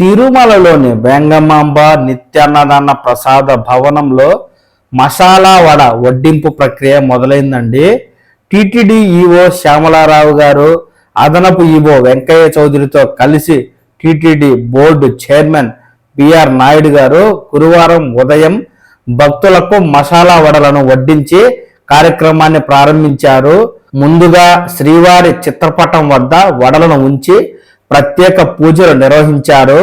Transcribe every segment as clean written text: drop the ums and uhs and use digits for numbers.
తిరుమలలోని వెంగమాంబ నిత్యాన్నదాన ప్రసాద భవనంలో మసాలా వడ వడ్డింపు ప్రక్రియ మొదలైందండి. టిటిడి ఈవో శ్యామలారావు గారు అదనపు ఈవో వెంకయ్య చౌదరితో కలిసి TTD board chairman BR Naidu garu గురువారం ఉదయం భక్తులకు మసాలా వడలను వడ్డించి కార్యక్రమాన్ని ప్రారంభించారు. ముందుగా శ్రీవారి చిత్రపటం వద్ద వడలను ఉంచి ప్రత్యేక పూజలు నిర్వహించారు.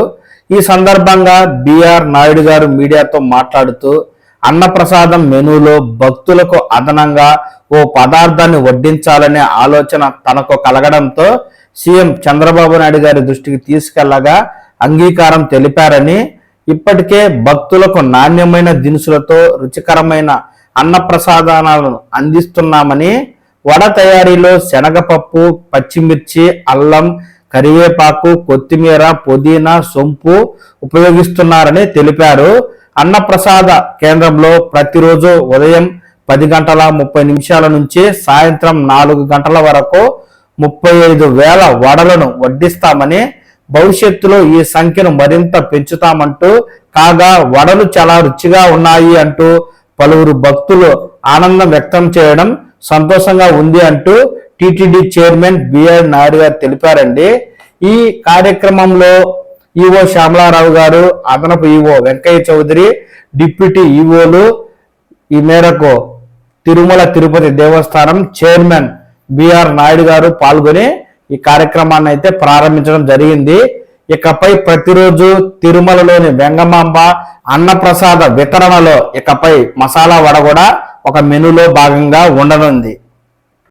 ఈ సందర్భంగా బిఆర్ నాయుడు గారు మీడియాతో మాట్లాడుతూ అన్నప్రసాదం మెనూలో భక్తులకు అదనంగా ఓ పదార్థాన్ని వడ్డించాలనే ఆలోచన తనకు కలగడంతో సీఎం చంద్రబాబు నాయుడు గారి దృష్టికి తీసుకెళ్లగా అంగీకారం తెలిపారని, ఇప్పటికే భక్తులకు నాణ్యమైన దినుసులతో రుచికరమైన అన్నప్రసాదాలను అందిస్తున్నామని, వడ తయారీలో శనగపప్పు, పచ్చిమిర్చి, అల్లం, కరివేపాకు, కొత్తిమీర, పుదీనా, సొంపు ఉపయోగిస్తున్నారని తెలిపారు. అన్నప్రసాద కేంద్రంలో ప్రతిరోజు ఉదయం 10:30 నుంచి సాయంత్రం 4 గంటల వరకు 35,000 వడలను వడ్డిస్తామని, భవిష్యత్తులో ఈ సంఖ్యను మరింత పెంచుతామంటూ, కాగా వడలు చాలా రుచిగా ఉన్నాయి అంటూ పలువురు భక్తులు ఆనందం వ్యక్తం చేయడం సంతోషంగా ఉంది అంటూ టిటిడి చైర్మన్ బిఆర్ నాయుడు గారు తెలిపారండి. ఈ కార్యక్రమంలో ఈవో శ్యామలారావు గారు, అదనపు ఈవో వెంకయ్య చౌదరి, డిప్యూటీ ఈవోలు, ఈ మేరకు తిరుమల తిరుపతి దేవస్థానం చైర్మన్ బిఆర్ నాయుడు గారు పాల్గొని ఈ కార్యక్రమాన్ని అయితే ప్రారంభించడం జరిగింది. ఇకపై ప్రతిరోజు తిరుమలలోని వెంగమాంబ అన్నప్రసాద వితరణలో ఇకపై మసాలా వడ కూడా ఒక మెనూలో భాగంగా ఉండనుంది.